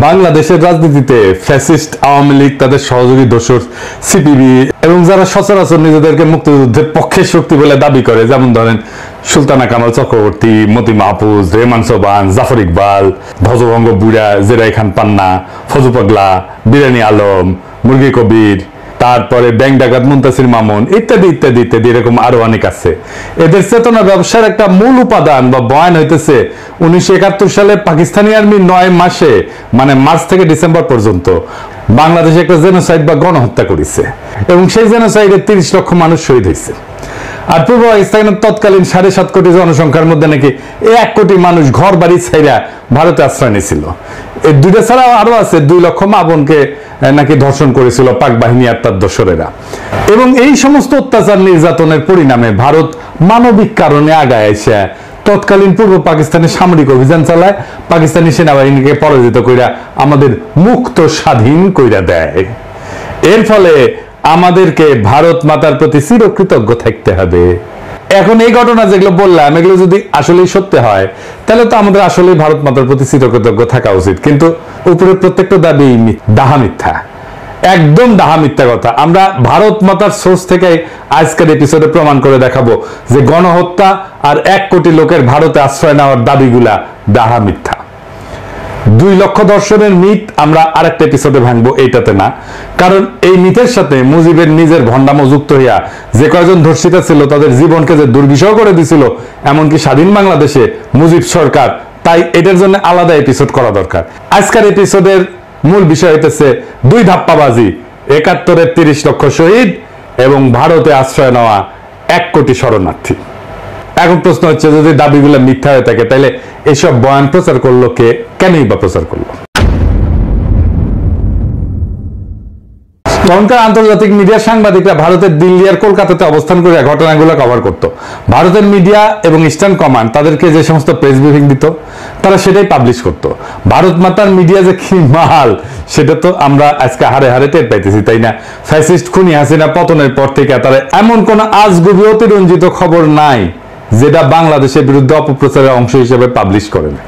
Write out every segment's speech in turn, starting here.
বাংলাদেশের রাজনীতিতে ফ্যাসিস্ট আওয়ামী লীগ, তাদের সহযোগী দোসর সিপিবি এবং যারা সচরাচর নিজেদেরকে মুক্তিযুদ্ধের পক্ষের শক্তি বলে দাবি করে, যেমন ধরেন সুলতানা কামাল চক্রবর্তী, মতি মাহফুজ, রেহমান সোবান, জাফর ইকবাল, ধ্বজভঙ্গ বুড়া, জেরাই খান পান্না, ফজু পাগলা, বিরানি আলম, মুরগি কবির, তারপরে ব্যাংক ডাকাত মুনতাসির মামুন, ইত্যাদি ইত্যাদি ইত্যাদি, এরকম আরো অনেক আছে। এদের চেতনা ব্যবসার একটা মূল উপাদান বা বয়ান হইতেছে 1971 সালে পাকিস্তানি আর্মি 9 মাসে, মানে মার্চ থেকে ডিসেম্বর পর্যন্ত বাংলাদেশে একটা জেনোসাইড বা গণহত্যা করেছে এবং সেই জেনোসাইডে 30 লক্ষ মানুষ শহীদ হয়েছে। আর পূর্ব পাকিস্তানের তৎকালীন 7.5 কোটি জনসংখ্যার মধ্যে নাকি 1 কোটি মানুষ ঘর বাড়ি ছাইরা ভারতে আশ্রয় নিয়েছিল। এই দুইটা ছাড়াও আরো আছে, 2 লক্ষ মা বোনকে নাকি ধর্ষণ করেছিল পাক বাহিনী আর তার দোসরেরা। এবং এই সমস্ত অত্যাচার নির্যাতনের পরিণামে ভারত মানবিক কারণে আগায় এসে তৎকালীন পূর্ব পাকিস্তানে সামরিক অভিযান চালায়, পাকিস্তানি সেনাবাহিনীকে পরাজিত কইরা আমাদের মুক্ত স্বাধীন কইরা দেয়। এর ফলে আমাদেরকে ভারত মাতার প্রতি চিরকৃতজ্ঞ থাকতে হবে। এখন এই ঘটনা যেগুলো বললাম, এগুলো যদি আসলেই সত্যি হয় তাহলে তো আমাদের আসলেই ভারত মাতার প্রতি চিরকৃতজ্ঞ থাকা উচিত। কিন্তু উপরে প্রত্যেকটা দাবি ডাহা মিথ্যা, একদম ডাহা মিথ্যা কথা। আমরা ভারত মাতার সোর্স থেকে আজকের এপিসোডে প্রমাণ করে দেখাবো যে গণহত্যা আর 1 কোটি লোকের ভারতে আশ্রয় নেওয়ার দাবিগুলা ডাহা মিথ্যা। 2 লক্ষ দর্শনের মিথ আমরা আরেকটা এপিসোডে ভাঙবো, এইটাতে না। কারণ এই মিথের সাথে মুজিবের নিজের ভণ্ডামো যুক্ত হইয়া যে কয়জন ধর্ষিতা ছিল তাদের জীবনকে যে দুর্বিষহ করে দিছিল, এমনকি স্বাধীন বাংলাদেশে মুজিব সরকার, তাই এটার জন্য আলাদা এপিসোড করা দরকার। আজকের এপিসোডের মূল বিষয় হইতেছে 2 ধাপ্পাবাজি, 71-এর 30 লক্ষ শহীদ এবং ভারতে আশ্রয় নেওয়া 1 কোটি শরণার্থী। এখন প্রশ্ন হচ্ছে, যদি দাবিগুলো মিথ্যা হয়ে থাকে তাহলে এসব বয়ান প্রচার করলো কে, কেনই বা প্রচার করলো? তখনকার আন্তর্জাতিক মিডিয়ার সাংবাদিকরা ভারতের দিল্লি আর কলকাতাতে অবস্থান করে ঘটনাগুলো কভার করত। ভারতের মিডিয়া এবং ইস্টার্ন কমান্ড তাদেরকে যে সমস্ত প্রেস ব্রিফিং দিত তারা সেটাই পাবলিশ করত। ভারত মাতার মিডিয়া যে কি মাল সেটা তো আমরা আজকে হারে হারে টের পাইতেছি, তাই না? ফ্যাসিস্ট খুনি হাসিনা পতনের পর থেকে তারা এমন কোন আজগুবি অতিরঞ্জিত খবর নাই যেটা বাংলাদেশের বিরুদ্ধে অপপ্রচারের অংশ হিসেবে পাবলিশ করে না।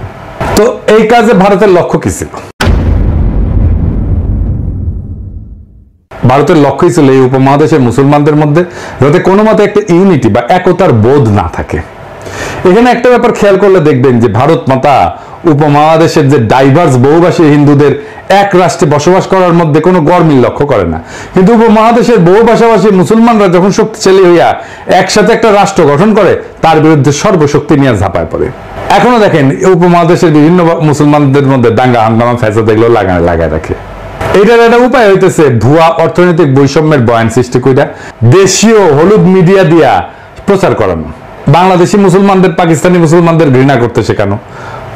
তো এই কাজে ভারতের লক্ষ্য কি ছিল? ভারতের লক্ষ্যই ছিল এই উপমহাদেশের মুসলমানদের মধ্যে যাতে কোনো মতে একটা ইউনিটি বা একতার বোধ না থাকে। এখানে একটা ব্যাপার খেয়াল করলে দেখবেন যে ভারত মাতা উপমহাদেশের যে ডাইভার্স বহুভাষী হিন্দুদের এক রাষ্ট্রে বসবাস করার মধ্যে কোনো গরমিল লক্ষ্য করে না। কিন্তু উপমহাদেশের বহু ভাষাভাষী মুসলমানরা যখন শক্তিশালী হইয়া একসাথে একটা রাষ্ট্র গঠন করে, তার বিরুদ্ধে সর্বশক্তি নিয়ে ঝাঁপায় পড়ে। এখনো দেখেন উপমহাদেশের বিভিন্ন মুসলমানদের মধ্যে দাঙ্গা হাঙ্গামা ফ্যাসাদ এগুলো লাগায় রাখে। এটার একটা উপায় হইতেছে ভুয়া অর্থনৈতিক বৈষম্যের বয়ান সৃষ্টি কইরা দেশীয় হলুদ মিডিয়া দিয়া প্রচার করানো। বাংলাদেশি মুসলমানদের পাকিস্তানি মুসলমানদের ঘৃণা করতে শেখানো,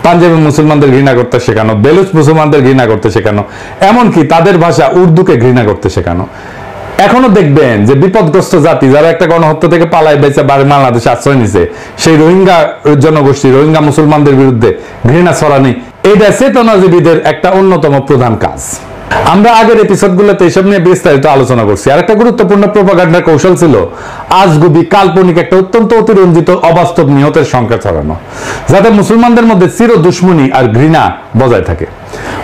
পাঞ্জাবি মুসলমানদের ঘৃণা করতে শেখানো, বেলুচ মুসলমানদের ঘৃণা করতে শেখানো, এমনকি তাদের ভাষা উর্দুকে ঘৃণা করতে শেখানো। এখনো দেখবেন যে বিপদগ্রস্ত জাতি যারা একটা গণহত্যা থেকে পালায় বেঁচে বাংলাদেশে আশ্রয় নিছে, সেই রোহিঙ্গা জনগোষ্ঠী, রোহিঙ্গা মুসলমানদের বিরুদ্ধে ঘৃণা ছড়ানি, এইটা চেতনাজীবীদের একটা অন্যতম প্রধান কাজ। আমরা আগের এপিসোডগুলোতে এসব নিয়ে বিস্তারিত আলোচনা করছি। আর একটা গুরুত্বপূর্ণ প্রোপাগান্ডার কৌশল ছিল আজগুবি কাল্পনিক একটা অত্যন্ত অতিরঞ্জিত অবাস্তব নিহতের সংখ্যা ছড়ানো, যাতে মুসলমানদের মধ্যে চির দুশ্মনী আর ঘৃণা বজায় থাকে,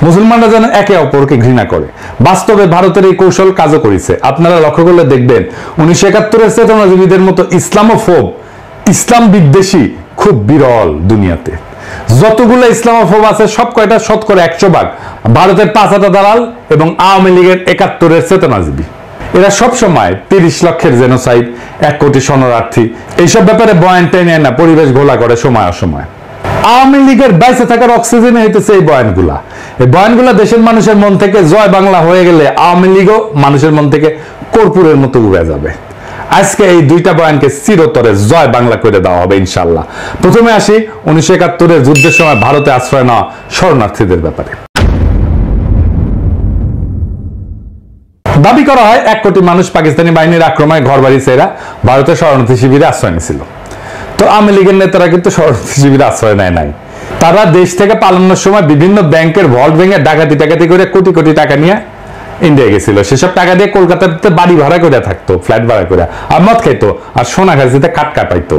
মুসলমানরা যেন একে অপরকে ঘৃণা করে। বাস্তবে ভারতের এই কৌশল কাজও করেছে। আপনারা লক্ষ্য করলে দেখবেন 1971-এর চেতনাজীবীদের মতো ইসলামোফোব, ইসলাম বিদ্বেষী খুব বিরল দুনিয়াতে। যতগুলো ইসলামোফোব আছে সব কয়টা শতকরা 100% ভারতের 5 দালাল এবং আওয়ামী লীগের 71-এর চেতনাজীবী। এরা সব সময় 30 লক্ষের জেনোসাইড, 1 কোটি শরণার্থী, এইসব ব্যাপারে বয়ান টেনে না পরিবেশ ঘোলা করে সময় অসময়। আওয়ামী লীগের বাইসে থাকার অক্সিজেনে হইতেছে এই বয়ানগুলা। এই বয়ানগুলা দেশের মানুষের মন থেকে জয় বাংলা হয়ে গেলে আওয়ামী লীগও মানুষের মন থেকে কর্পূরের মতো উড়ে যাবে। আজকে এই 2টা বয়ানকে চিরতরে জয় বাংলা করে দেওয়া হবে ইনশাআল্লাহ। প্রথমে আসি 1971-এর যুদ্ধের সময় ভারতে আশ্রয় নেওয়া শরণার্থীদের ব্যাপারে। দাবি করা হয় 1 কোটি মানুষ পাকিস্তানি বাহিনীর আক্রমণে ঘরবাড়ি ছেড়ে ভারতের শরণার্থী শিবিরে আশ্রয় নিয়েছিল। তো আওয়ামী লীগের নেতারা কিন্তু শরণার্থী শিবিরে আশ্রয় নেয় নাই। তারা দেশ থেকে পালানোর সময় বিভিন্ন ব্যাংকের ভল্ট ভেঙে ডাকাতি করে কোটি কোটি টাকা নিয়ে ইন্ডিয়া গেছিল, সেসব টাকা দিয়ে কলকাতাতে বাড়ি ভাড়া করে থাকতো, ফ্ল্যাট ভাড়া করে, আর মদ খাইতো, আর সোনা খাইতে কাটকা পাইতো।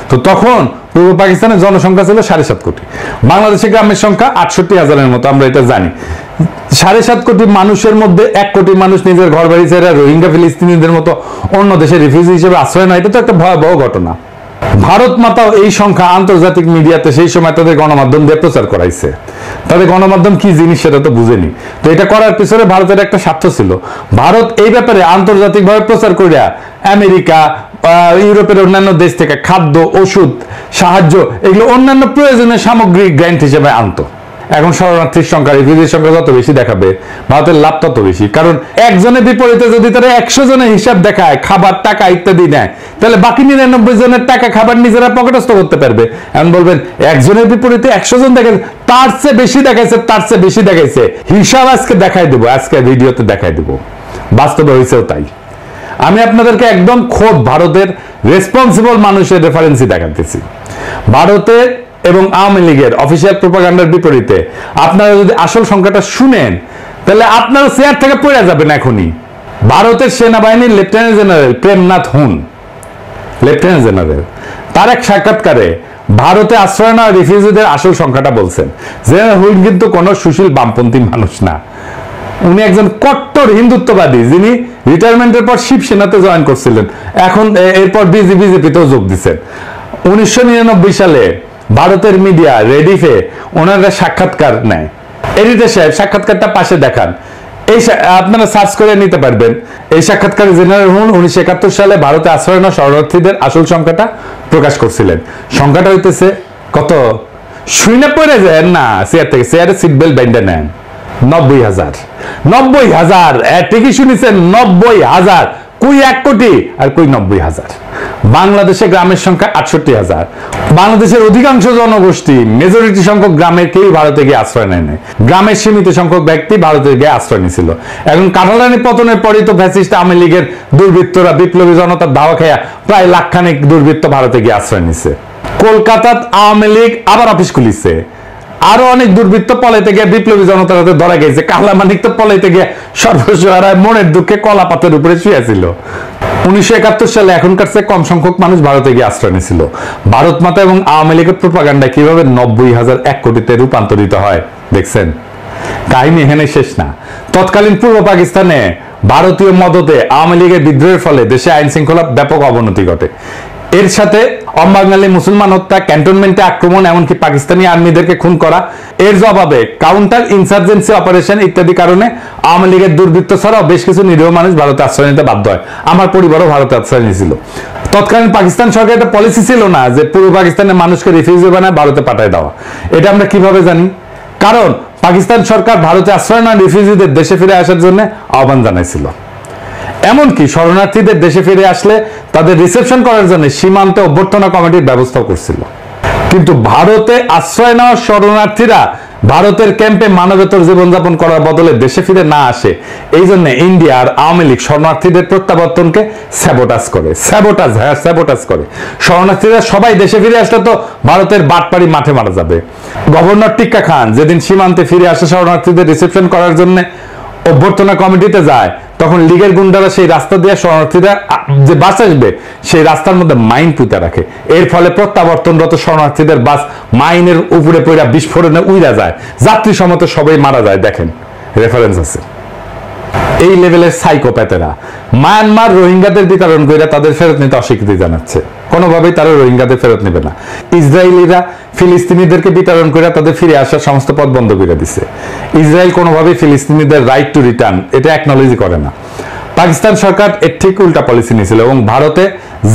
তো তখন পূর্ব পাকিস্তানের জনসংখ্যা ছিল 7.5 কোটি, বাংলাদেশে গ্রামের সংখ্যা 68,000-এর মতো, আমরা এটা জানি। 7.5 কোটি মানুষের মধ্যে 1 কোটি মানুষ নিজের ঘর বাড়ি ছেড়ে রোহিঙ্গা ফিলিস্তিনিদের মতো অন্য দেশে রিফিউজি হিসেবে আশ্রয় নেয়, এটা তো একটা ভয়াবহ ঘটনা। ভারত মাতাও এই সংখ্যা আন্তর্জাতিক মিডিয়াতে সেই সময় তাদের গণমাধ্যম দিয়ে প্রচার করাইছে। তাদের গণমাধ্যম কি জিনিস সেটা তো বুঝেনি। তো এটা করার পিছনে ভারতের একটা স্বার্থ ছিল। ভারত এই ব্যাপারে আন্তর্জাতিকভাবে প্রচার করিয়া আমেরিকা, ইউরোপের অন্যান্য দেশ থেকে খাদ্য, ওষুধ, সাহায্য, এগুলো অন্যান্য প্রয়োজনীয় সামগ্রী গ্র্যান্ট হিসেবে আনতো। এখন শরণার্থীর সংখ্যা, রিফিউজির সংখ্যা যত বেশি দেখাবে, ভারতের লাভ তত বেশি। কারণ একজনের বিপরীতে যদি তারা 100 জনের হিসাব দেখায়, খাবার, টাকা ইত্যাদি নেয়, তাহলে বাকি 99 জনের টাকা খাবার নিজেরা পকেটস্থ করতে পারবে। এখন বলবেন একজনের বিপরীতে 100 জন দেখেন, তার চেয়ে বেশি দেখাইছে, তার চেয়ে বেশি দেখাইছে, হিসাব আজকে দেখাই দেবো, আজকে ভিডিওতে দেখাই দেবো। বাস্তবে হয়েছেও তাই। আমি আপনাদেরকে একদম খোদ ভারতের রেসপন্সিবল মানুষের রেফারেন্সই দেখাতেছি। ভারতের এবং আওয়ামী লীগের অফিসিয়াল প্রোপাগান্ডার বিপরীতে আপনারা যদি আসল সংখ্যাটা শুনেন, তাহলে আপনারা চেয়ার থেকে পড়ে যাবেন এখনই। ভারতের সেনাবাহিনীর লেফটেন্যান্ট জেনারেল প্রেমনাথ হুন, লেফটেন্যান্ট জেনারেল, তার এক সাক্ষাৎকারে ভারতে আশ্রয় নেওয়া রিফিউজিদের আসল সংখ্যাটা বলছেন। জেনারেল হুন কিন্তু কোনো সুশীল বামপন্থী মানুষ না, উনি একজন কট্টর হিন্দুত্ববাদী, যিনি রিটায়ারমেন্টের পর শিবসেনাতে জয়েন করছিলেন, এখন এরপর বিজেপিতেও যোগ দিচ্ছেন। 1999 সালে ভারতের মিডিয়া রেডিফে ওনারা সাক্ষাৎকার নেয়। এডিটর সাহেব সাক্ষাৎকারটা পাশে দেখান, এই আপনারা সার্চ করে নিতে পারবেন। এই সাক্ষাৎকারে জেনারেল হুন 1971 সালে ভারতে আশ্রয় নেওয়া শরণার্থীদের আসল সংখ্যাটা প্রকাশ করছিলেন। সংখ্যাটা হইতেছে কত? শুনে পড়ে যায় না, চেয়ার থেকে, চেয়ারে সিট বেল্ট বাইন্ডা নেন। 90,000, 90,000, ঠিকই শুনেছেন, 90,000। কই 1 কোটি আর কই 90,000। বাংলাদেশে গ্রামের সংখ্যা 68,000। বাংলাদেশের অধিকাংশ জনগোষ্ঠী, মেজরিটি সংখ্যক গ্রামের কেউ ভারতে গিয়ে আশ্রয় নেয় নাই। গ্রামের সীমিত সংখ্যক ব্যক্তি ভারতে গিয়ে আশ্রয় নিয়েছিল। এখন কাঁঠালরানী পতনের পরই তো ফ্যাসিস্ট আওয়ামী লীগের দুর্বৃত্তরা, বিপ্লবী জনতার দাওয়া খেয়া প্রায় লাখখানেক দুর্বৃত্ত ভারতে গিয়ে আশ্রয় নিছে। কলকাতাত আওয়ামী লীগ আবার অফিস খুলিছে, আরো অনেক দুর্বৃত্ত পলাইতে গিয়ে বিপ্লবী জনতার হাতে ধরা গেছে। কালামানিক তো পলাইতে গিয়ে সর্বস্ব হারায় মনের দুঃখে কলা পাতের উপরে শুয়েছিল। 1971 সালে এখনকার চেয়ে কম সংখ্যক মানুষ ভারতে গিয়ে আশ্রয় নিয়েছিল। ভারত মাতা এবং আওয়ামী লীগের প্রোপাগান্ডা কিভাবে 90,000 1 কোটিতে রূপান্তরিত হয় দেখছেন। কাহিনী এখানে শেষ না। তৎকালীন পূর্ব পাকিস্তানে ভারতীয় মদতে আওয়ামী লীগের বিদ্রোহের ফলে দেশে আইন শৃঙ্খলা ব্যাপক অবনতি ঘটে। এর সাথে অবাঙালি মুসলমান হত্যা, ক্যান্টনমেন্টে আক্রমণ, এমনকি পাকিস্তানি আর্মিদেরকে খুন করা, এর জবাবে কাউন্টার ইনসার্জেন্সি অপারেশন ইত্যাদি কারণে আওয়ামী লীগের দুর্বৃত্ত ছাড়াও বেশ কিছু নিরীহ মানুষ ভারতে আশ্রয় নিতে বাধ্য হয়। আমার পরিবারও ভারতে আশ্রয় নিয়েছিল। তৎকালীন পাকিস্তান সরকার একটা পলিসি ছিল না যে পূর্ব পাকিস্তানের মানুষকে রিফিউজি বানায় ভারতে পাঠায় দেওয়া। এটা আমরা কিভাবে জানি? কারণ পাকিস্তান সরকার ভারতে আশ্রয় নেওয়া রিফিউজিদের দেশে ফিরে আসার জন্য আহ্বান জানাইছিল। এমনকি শরণার্থীদের দেশে ফিরে আসলে তাদের রিসেপশন করার জন্য সীমান্তে অভ্যর্থনা কমিটির ব্যবস্থা করছিল। কিন্তু ভারতে আশ্রয় নেওয়া শরণার্থীরা ভারতের ক্যাম্পে মানবেতর জীবনযাপন করার বদলে দেশে ফিরে না আসে, এই জন্য ইন্ডিয়া আর আওয়ামী লীগ শরণার্থীদের প্রত্যাবর্তনকে স্যাবোটাজ করে। শরণার্থীরা সবাই দেশে ফিরে আসলে তো ভারতের বাটপাড়ি মাঠে মারা যাবে। গভর্নর টিক্কা খান যেদিন সীমান্তে ফিরে আসে শরণার্থীদের রিসেপশন করার জন্য অভ্যর্থনা কমিটিতে যায়, তখন লীগের গুন্ডারা সেই রাস্তা দিয়ে শরণার্থীরা যে বাস আসবে সেই রাস্তার মধ্যে মাইন পুঁতে রাখে। এর ফলে প্রত্যাবর্তনরত শরণার্থীদের বাস মাইনের উপরে পড়া বিস্ফোরণে উড়া যায়, যাত্রী সমত সবাই মারা যায়। দেখেন, রেফারেন্স আছে। এই লেভেলের সাইকোপ্যাথেরা মায়ানমার রোহিঙ্গাদের বিতরণ করে তাদের ফেরত নিতে অস্বীকৃতি জানাচ্ছে। কোনোভাবেই তারা রোহিঙ্গাদের ফেরত নেবে না। ইসরায়েলিরা ফিলিস্তিনিদেরকে বিতরণ করে তাদের ফিরে আসার সমস্ত পথ বন্ধ করে দিছে। ইসরায়েল কোনোভাবেই ফিলিস্তিনিদের রাইট টু রিটার্ন এটা অ্যাকনলেজ করে না। পাকিস্তান সরকার এর ঠিক উল্টা পলিসি নিয়েছিল এবং ভারতে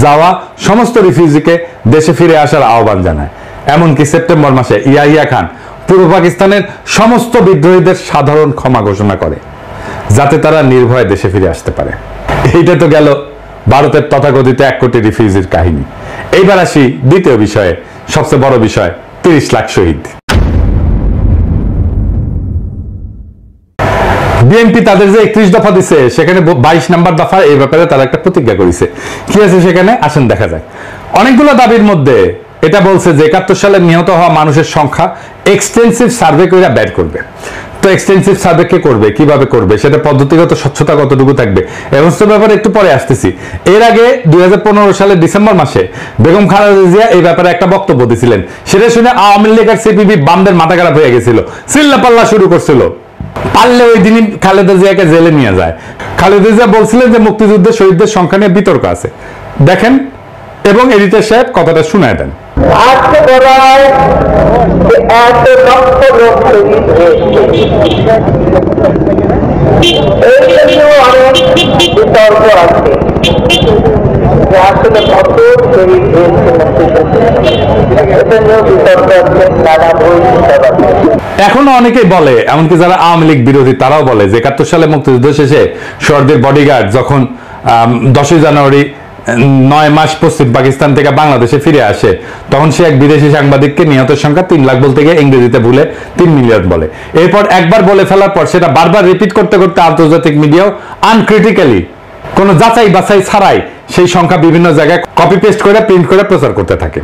যাওয়া সমস্ত রিফিউজিকে দেশে ফিরে আসার আহ্বান জানায়। এমনকি সেপ্টেম্বর মাসে ইয়াহিয়া খান পূর্ব পাকিস্তানের সমস্ত বিদ্রোহীদের সাধারণ ক্ষমা ঘোষণা করে, যাতে তারা নির্ভয়ে দেশে ফিরে আসতে পারে। এইটা তো গেল ভারতের তথাকথিত 1 কোটি রিফিউজির কাহিনী। এইবার আসি দ্বিতীয় বিষয়ে, সবচেয়ে বড় বিষয়, 30 লাখ শহীদ। বিএনপি তাদের যে 31 দফা দিছে, সেখানে 22 নম্বর দফা এই ব্যাপারে তারা একটা প্রতিজ্ঞা করেছে। কি আছে সেখানে, আসেন দেখা যায়। অনেকগুলো দাবির মধ্যে এটা বলছে যে 71 সালে নিহত হওয়া মানুষের সংখ্যা এক্সটেন্সিভ সার্ভে করে বের করবে। তো এক্সটেন্সিভ সার্ভে কে করবে, কিভাবে করবে, সেটা পদ্ধতিগত স্বচ্ছতা কতটুকু থাকবে, এবং সব ব্যাপারে একটু পরে আসতেছি। এর আগে 2015 সালের ডিসেম্বর মাসে বেগম খালেদা জিয়া এই ব্যাপারে একটা বক্তব্য দিয়েছিলেন। সেটা শুনে আওয়ামী লীগ আর সিপিবি বামদের মাথা খারাপ হয়ে গেছিল, চিল্লা পাল্লা শুরু করছিল। পারলে ওই দিনই খালেদা জিয়াকে জেলে নিয়ে যায়। খালেদা জিয়া বলছিলেন যে মুক্তিযুদ্ধের শহীদদের সংখ্যা নিয়ে বিতর্ক আছে। দেখেন এবং এডিটর সাহেব কথাটা শুনায় দেন। আজকে বলা হয় যে এত লক্ষ লোক শহীদ হয়েছে, এই জন্য অনেক বিতর্ক আছে যে আসলে কত শহীদ হয়েছে এটা নিয়েও বিতর্ক আছে, নানা বই আছে। এখনো অনেকেই বলে, এমনকি যারা আওয়ামী লীগ বিরোধী তারাও বলে যে 71 সালে মুক্তিযুদ্ধ শেষে শহীদদের বডিগার্ড যখন 10 জানুয়ারি 9 মাস পশ্চিম পাকিস্তান থেকে বাংলাদেশে ফিরে আসে, তখন সে এক বিদেশি সাংবাদিককে নিহতের সংখ্যা 3 লাখ বলতে গিয়ে ইংরেজিতে ভুলে 3 মিলিয়ন বলে। এরপর একবার বলে ফেলার পর সেটা বারবার রিপিট করতে করতে আন্তর্জাতিক মিডিয়াও আনক্রিটিক্যালি কোনো যাচাই বাছাই ছাড়াই সেই সংখ্যা বিভিন্ন জায়গায় কপি পেস্ট করে প্রিন্ট করে প্রচার করতে থাকে।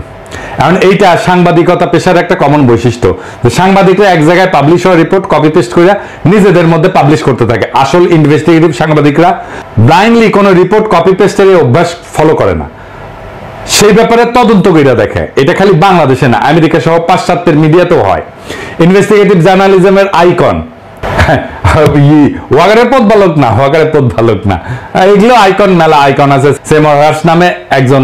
এখন এইটা সাংবাদিকতা পেশার একটা কমন বৈশিষ্ট্য যে সাংবাদিকরা এক জায়গায় পাবলিশ হওয়া রিপোর্ট কপি পেস্ট করে নিজেদের মধ্যে পাবলিশ করতে থাকে। আসল ইনভেস্টিগেটিভ সাংবাদিকরা ব্লাইন্ডলি কোনো রিপোর্ট কপি পেস্টের অভ্যাস ফলো করে না, সেই ব্যাপারে তদন্ত করে দেখে। এটা খালি বাংলাদেশে না, আমেরিকা সহ পাশ্চাত্যের মিডিয়াতেও হয়। ইনভেস্টিগেটিভ জার্নালিজমের আইকন ওয়াগারের পথ বালক না, ওয়াগারের পথ বালক না, এগুলো আইকন, মেলা আইকন আছে। সেমর হার্স নামে একজন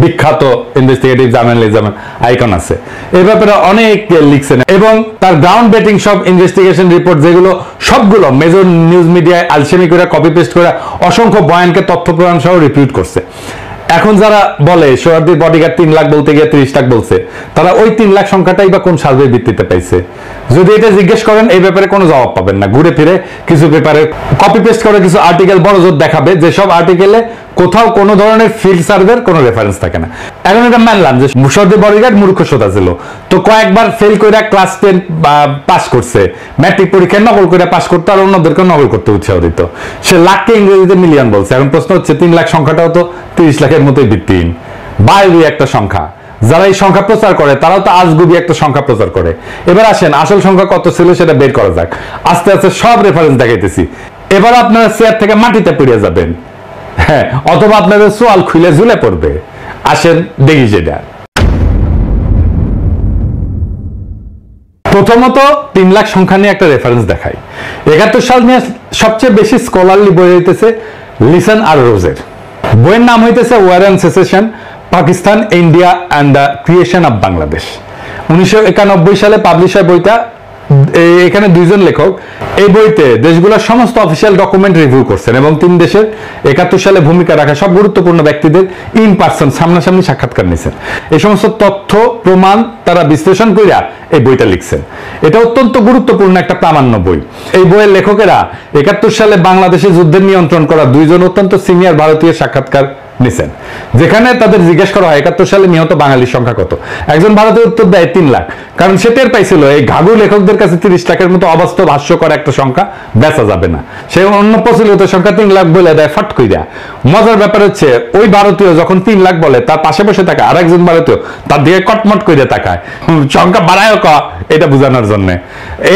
বিখ্যাত ইনভেস্টিগেটিভ জার্নালিজমের আইকন আছে, এই ব্যাপারে অনেক লিখছেন এবং তার গ্রাউন্ড ব্রেকিং সব ইনভেস্টিগেশন রিপোর্ট যেগুলো সবগুলো মেজর নিউজ মিডিয়ায় আলসেমি করে কপি পেস্ট করে অসংখ্য বয়ানকে তথ্য প্রমাণ সহ রিপিট করছে। এখন যারা বলে সোহরাওয়ার্দীর বডিগার্ড 3 লাখ বলতে গিয়ে 30 লাখ বলছে, তারা ওই 3 লাখ সংখ্যাটাই বা কোন সার্ভের ভিত্তিতে পাইছে? যদি এটা জিজ্ঞেস করেন এই ব্যাপারে কোনো জবাব পাবেন না। ঘুরে ফিরে কিছু পেপারে কপি পেস্ট করে কিছু আর্টিকেল বড় জোর দেখাবে, যে সব আর্টিকেলে কোথাও কোনো ধরনের ফিল্ড সার্ভের কোনো রেফারেন্স থাকে না। এখন এটা মানলাম যে সোহরাওয়ার্দীর বডিগার্ড মূর্খ সোদা ছিল, তো কয়েকবার ফেল করে ক্লাস 10 পাস করছে, ম্যাট্রিক পরীক্ষায় নকল করে পাস করতে আর অন্যদেরকে নকল করতে উৎসাহ দিত। সে লাখকে ইংরেজিতে মিলিয়ন বলছে। এখন প্রশ্ন হচ্ছে 3 লাখ সংখ্যাটাও তো 30 লাখের মতোই ভিত্তিহীন, বাইরে একটা সংখ্যা। যারা এই সংখ্যা প্রচার করে তারাও তো আজগুবি একটা সংখ্যা প্রচার করে। এবার আসেন আসল সংখ্যা কত ছিল সেটা বের করা যাক। আস্তে আস্তে সব রেফারেন্স দেখাইতেছি। এবার আপনারা চেয়ার থেকে মাটিতে পড়ে যাবেন, হ্যাঁ, অথবা আপনাদের সোয়াল খুলে ঝুলে পড়বে। আসেন দেখি সেটা। প্রথমত 3 লাখ সংখ্যা নিয়ে একটা রেফারেন্স দেখাই। 71 সাল নিয়ে সবচেয়ে বেশি স্কলারলি বই হইতেছে লিসন আর রোজের। বইয়ের নাম হইতেছে war and secession, Pakistan, India and the creation of Bangladesh. 1991 সালে পাবলিশ হয় বইটা। এখানে 2 জন লেখক এই বইতে দেশগুলোর সমস্ত অফিসিয়াল ডকুমেন্ট রিভিউ করছেন এবং 3 দেশের 71 সালে ভূমিকা রাখা সব গুরুত্বপূর্ণ ব্যক্তিদের ইন পার্সন সামনাসামনি সাক্ষাৎকার নিয়েছেন। এই সমস্ত তথ্য প্রমাণ তারা বিশ্লেষণ করিয়া এই বইটা লিখছেন। এটা অত্যন্ত গুরুত্বপূর্ণ একটা প্রামাণ্য বই। এই বইয়ের লেখকেরা 71 সালে বাংলাদেশে যুদ্ধের নিয়ন্ত্রণ করা 2 জন অত্যন্ত সিনিয়র ভারতীয় সাক্ষাৎকার নিছেন, যেখানে তাদের জিজ্ঞেস করা হয় 71 সালে নিহত বাঙালির সংখ্যা কত। একজন ভারতীয় উত্তর দেয় 3 লাখ, কারণ সে টের পাইছিল এই ঘাঘু লেখকদের কাছে 30 লাখের মতো অবাস্তব হাস্যকর একটা সংখ্যা বেচা যাবে না। সে অন্য প্রচলিত সংখ্যা 3 লাখ বলে দেয় ফট কইরা। মজার ব্যাপার হচ্ছে ওই ভারতীয় যখন 3 লাখ বলে তার পাশে বসে থাকে আরেকজন ভারতীয় তার দিকে কটমট করে তাকায়, সংখ্যা বাড়ায় এটা বোঝানোর জন্য।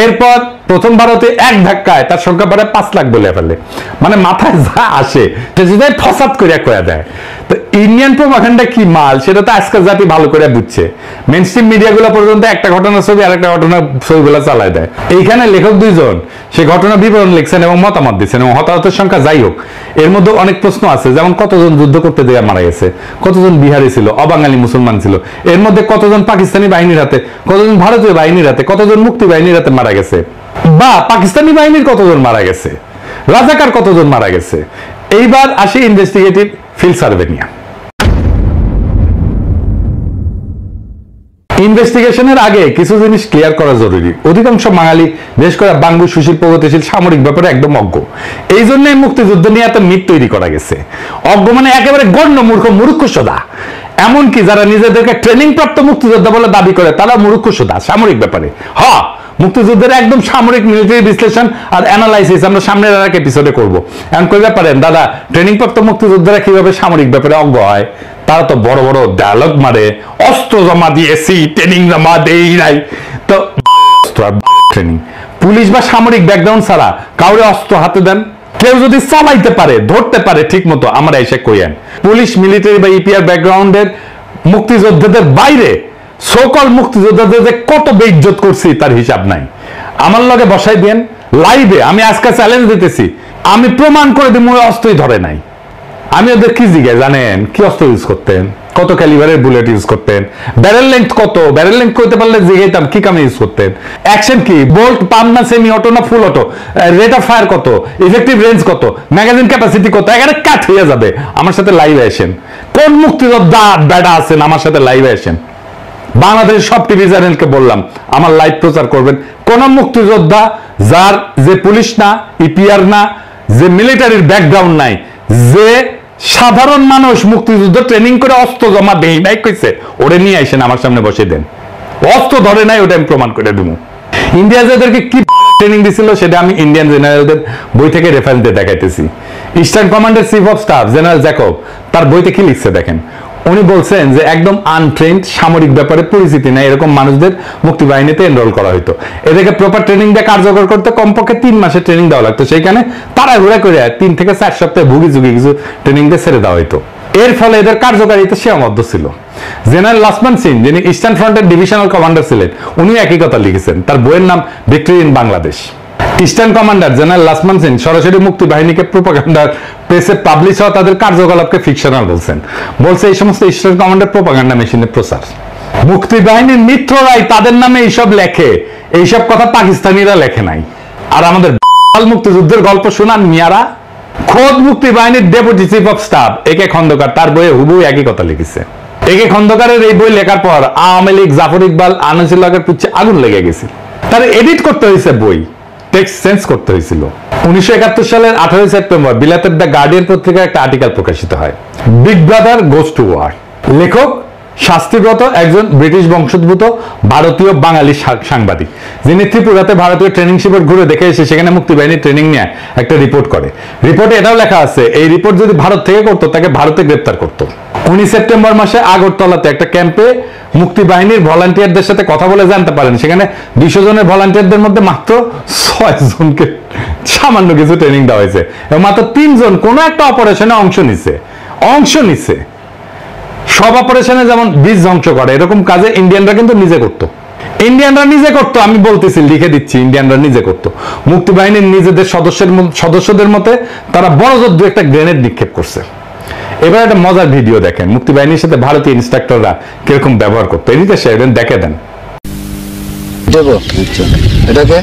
এরপর প্রথম ভারতে এক ধাক্কায় তার সংখ্যা বাড়ে 5 লাখ বলে ফেলে, মানে মাথায় যা আসে সেটা ফসাদ করে কয়া দেয়। তো ইন্ডিয়ান প্রোপাগান্ডা কি মাল সেটা তো আজকাল জাতি ভালো করে বুঝছে। মেইনস্ট্রিম মিডিয়াগুলো পর্যন্ত একটা ঘটনার ছবি আর একটা ঘটনার ছবিগুলো চালায় দেয়। এইখানে লেখক 2 জন সেই ঘটনা বিবরণ লিখছেন এবং মতামত দিচ্ছেন, এবং হতাহতের সংখ্যা যাই হোক এর মধ্যে অনেক প্রশ্ন আছে, যেমন কতজন যুদ্ধ করতে দেয়া মারা গেছে, কতজন বিহারি ছিল, অবাঙালি মুসলমান ছিল, এর মধ্যে কতজন পাকিস্তানি বাহিনীর হাতে, কতজন ভারতীয় বাহিনীর হাতে, কতজন মুক্তি বাহিনীর হাতে মারা গেছে, বা পাকিস্তানি বাহিনীর কতজন মারা গেছে, রাজাকার কতজন মারা গেছে। এইবার আসি ইনভেস্টিগেটিভ ফিল্ড সার্ভে নিয়ে। ইনভেস্টিগেশনের আগে কিছু জিনিস ক্লিয়ার করা জরুরি। অধিকাংশ বাঙালি বিশেষ করে বাঙ্গু সুশীল প্রগতিশীল সামরিক ব্যাপারে একদম অজ্ঞ। এই জন্য মুক্তিযুদ্ধ নিয়ে এত মিথ তৈরি করা গেছে। অজ্ঞ মানে একেবারে গণ্য মূর্খ, মূর্খ সোদা। এমনকি যারা নিজেদেরকে ট্রেনিং প্রাপ্ত মুক্তিযোদ্ধা বলে দাবি করে তারা মূর্খ সোদা সামরিক ব্যাপারে। হ্যাঁ, মুক্তিযুদ্ধের একদম সামরিক মিলিটারি বিশ্লেষণ আর অ্যানালাইসিস আমরা সামনের আর এক এপিসোডে করবো। এখন কইতে পারেন দাদা ট্রেনিং প্রাপ্ত মুক্তিযোদ্ধারা কিভাবে সামরিক ব্যাপারে অজ্ঞ হয়? তারা তো বড় বড় ডায়লগ মারে, অস্ত্র জমা দিয়েছি, ট্রেনিং জমা দেই নাই, তো ট্রেনিং পুলিশ বা সামরিক ব্যাকগ্রাউন্ড ছাড়া কাউরে অস্ত্র হাতে দেন, কেউ যদি চালাইতে পারে ধরতে পারে ঠিক মতো, আমরা এসে কইয়েন। পুলিশ, মিলিটারি বা ইপিআর ব্যাকগ্রাউন্ডের মুক্তিযোদ্ধাদের বাইরে সকল মুক্তিযোদ্ধাদের যে কত বেইজ্জত করছি তার হিসাব নাই। আমার লগে বসাই দেন লাইভে, আমি আজকে চ্যালেঞ্জ দিতেছি, আমি প্রমাণ করে দিব অস্ত্রই ধরে নাই। আমি ওদের কি জিজ্ঞাসা জানেন কি অস্ত্র ইউজ করতেন, কত ক্যালিবারের বুলেট ইউজ করতেন, ব্যারেল লেন্থ কত, ব্যারেল লেন্থ করতে পারলে জিজ্ঞাসাম কি কামে ইউজ করতেন, অ্যাকশন কি, বোল্ট পাম না সেমি অটো না ফুল অটো, রেট অফ ফায়ার কত, ইফেক্টিভ রেঞ্জ কত, ম্যাগাজিন ক্যাপাসিটি কত, এখানে কাট হয়ে যাবে। আমার সাথে লাইভে আসেন, কোন মুক্তিযোদ্ধা বেড়া আছেন আমার সাথে লাইভে আসেন। বাংলাদেশের সব টিভি চ্যানেলকে বললাম আমার লাইভ প্রচার করবেন। কোন মুক্তিযোদ্ধা যার যে পুলিশ না, ইপিআর না, যে মিলিটারির ব্যাকগ্রাউন্ড নাই, যে সাধারণ মানুষ মুক্তিযুদ্ধ ট্রেনিং করে অস্ত্র জমা দেই নাই কইছে, ওরে নিয়ে আসেন আমার সামনে বসে দেন। অস্ত্র ধরে নাই ওটা আমি প্রমাণ করে দেবো। ইন্ডিয়া যাদেরকে কি ট্রেনিং দিছিল সেটা আমি ইন্ডিয়ান জেনারেলদের বই থেকে রেফারেন্স দিয়ে দেখাইতেছি। ইস্টার্ন কমান্ডের chief of staff general Jacob তার বইতে কি লিখছে দেখেন। উনি বলছেন যে একদম আনট্রেন্ড, সামরিক ব্যাপারে পরিচিতি নাই এরকম মানুষদের মুক্তিবাহিনীতে এনরোল করা হতো। এদেরকে প্রপার ট্রেনিং দিয়ে কার্যকর করতে কমপক্ষে 3 মাসের ট্রেনিং দেওয়া লাগতো। সেইখানে তারা ঘুরে করে 3 থেকে 4 সপ্তাহে ভুগি ঝুঁকি কিছু ট্রেনিং দিয়ে ছেড়ে দেওয়া হতো। এর ফলে এদের কার্যকারিতা সীমাবদ্ধ ছিল। জেনারেল লাসমান সিং যিনি ইস্টার্ন ফ্রন্টের ডিভিশনাল কমান্ডার ছিলেন, উনি একই কথা লিখেছেন। তার বইয়ের নাম victory in Bangladesh. Eastern commander general Lachhman Singh সরাসরি মুক্তি বাহিনীকে প্রোপাগান্ডার প্রেসে পাবলিশ হওয়া তাদের কার্যকলাপকে ফিকশনাল বলছেন। বলছে এই সমস্ত ইস্টার্ন কমান্ডার প্রোপাগান্ডা মেশিনের প্রচার। মুক্তি বাহিনীর মিত্ররাই তাদের নামে এইসব লেখে, এইসব কথা পাকিস্তানিরা লেখে নাই। আর আমাদের মুক্তিযুদ্ধের গল্প শোনান মিয়ারা। খোদ মুক্তি বাহিনীর ডেপুটি চিফ অফ স্টাফ একে খন্দকার তার বইয়ে হুবহু একই কথা লিখেছে। একে খন্দকারের এই বই লেখার পর আওয়ামী লীগ, জাফর ইকবাল, আনিসুল্লাহকে পুচ্ছে আগুন লেগে গেছে। তার এডিট করতে হয়েছে বই, টেক্সট চেঞ্জ করতে হয়েছিল। 1971 সালের 18 সেপ্টেম্বর বিলাতের দ্য গার্ডিয়ান পত্রিকায় একটা আর্টিকেল প্রকাশিত হয়, big brother goes to war. লেখক শাস্তিব্রত একজন ব্রিটিশ বংশোদ্ভূত ভারতীয় বাঙালি সাংবাদিক, যিনি ত্রিপুরাতে ভারতীয় ট্রেনিং শিবির ঘুরে দেখে এসে সেখানে মুক্তিবাহিনীর ট্রেনিং নিয়ে একটা রিপোর্ট করে। রিপোর্টে এটাও লেখা আছে এই রিপোর্ট যদি ভারত থেকে করতো তাকে ভারতে গ্রেপ্তার করতো। 19 সেপ্টেম্বর মাসে আগরতলাতে একটা ক্যাম্পে মুক্তি বাহিনীর ভলান্টিয়ারদের সাথে কথা বলে জানতে পারেন সেখানে 200 জনের ভলান্টিয়ারদের মধ্যে মাত্র 6 জনকে সামান্য কিছু ট্রেনিং দেওয়া হয়েছে এবং মাত্র 3 জন কোন একটা অপারেশনে অংশ নিছে। সব অপারেশনে যেমন বীজ ধ্বংস করে এরকম কাজে ইন্ডিয়ানরা কিন্তু নিজে করতো। আমি বলতেছি, লিখে দিচ্ছি, ইন্ডিয়ানরা নিজে করতো। মুক্তি বাহিনীর নিজেদের সদস্যদের মতে তারা বড় জোর একটা গ্রেনেড নিক্ষেপ করছে। এবার একটা মজার ভিডিও দেখেন মুক্তি বাহিনীর সাথে ভারতীয় ইন্সট্রাক্টররা কিরকম ব্যবহার করতো। এদিকে সেদিন দেখে দেন। এটাকে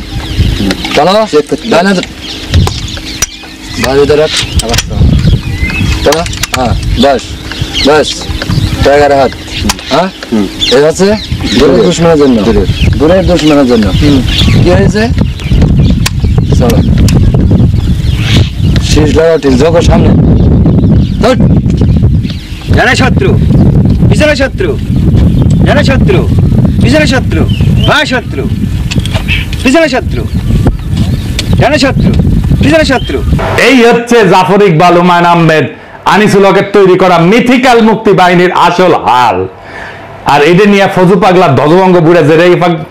বাস টাইগার হাত, হ্যাঁ এটা হচ্ছে দূরের দুশ্মনের জন্য, দূরের দুশ্মনের জন্য। কি হয়েছে চলো শীষ লাগা ঠিক যখন সামনে জানা শত্রু পিছনে শত্রু, জানা শত্রু পিছনে শত্রু, বা শত্রু পিছনে শত্রু, জানা শত্রু পিছনে শত্রু। এই হচ্ছে জাফর ইকবাল, হুমায়ুন আহমেদ, আনিসুল হকের তৈরি করা মিথিক্যাল মুক্তি বাহিনীর আসল হাল। আর এটা নিয়ে ফজু পাগলা ধ্বজভঙ্গ বুড়ে যে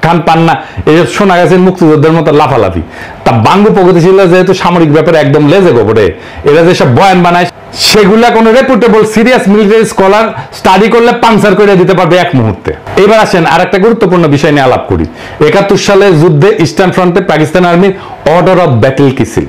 খান পান্না এসব শোনা গেছে মুক্তিযুদ্ধের মতো লাফালাফি। তা বাঙ্গু প্রগতিশীল যেহেতু সামরিক ব্যাপারে একদম লেজে গোবরে, এরা যেসব বয়ান বানায় সেগুলা কোনো reputable serious military scholar study করলে পাঞ্চার করে দিতে পারবে এক মুহূর্তে। এবার আসেন আর একটা গুরুত্বপূর্ণ বিষয় নিয়ে আলাপ করি। 71 সালের যুদ্ধে ইস্টার্ন ফ্রন্টে পাকিস্তান আর্মির অর্ডার অফ ব্যাটেল কি ছিল?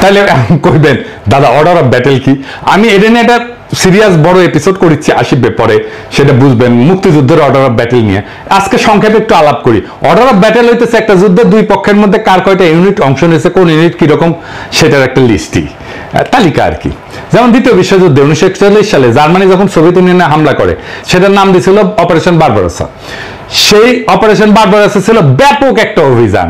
তাহলে কইবেন দাদা অর্ডার অফ ব্যাটেল কি? আমি এটা নিয়ে একটা সিরিয়াস বড় এপিসোড করেছি, আসবে পরে, সেটা বুঝবেন মুক্তিযুদ্ধের অর্ডার অফ ব্যাটেল নিয়ে। আজকে সংক্ষেপে একটু আলাপ করি। অর্ডার অফ ব্যাটেল হইতেছে একটা যুদ্ধে দুই পক্ষের মধ্যে কার কয়টা ইউনিট অংশ নিয়েছে, কোন ইউনিট কিরকম, সেটার একটা লিস্টই তালিকা আর কি। যেমন দ্বিতীয় বিশ্বযুদ্ধে 1941 সালে জার্মানি যখন সোভিয়েত ইউনিয়নে হামলা করে সেটার নাম দিয়েছিল অপারেশন বারবারোসা। সেই অপারেশন বারবারোসা ছিল ব্যাপক একটা অভিযান,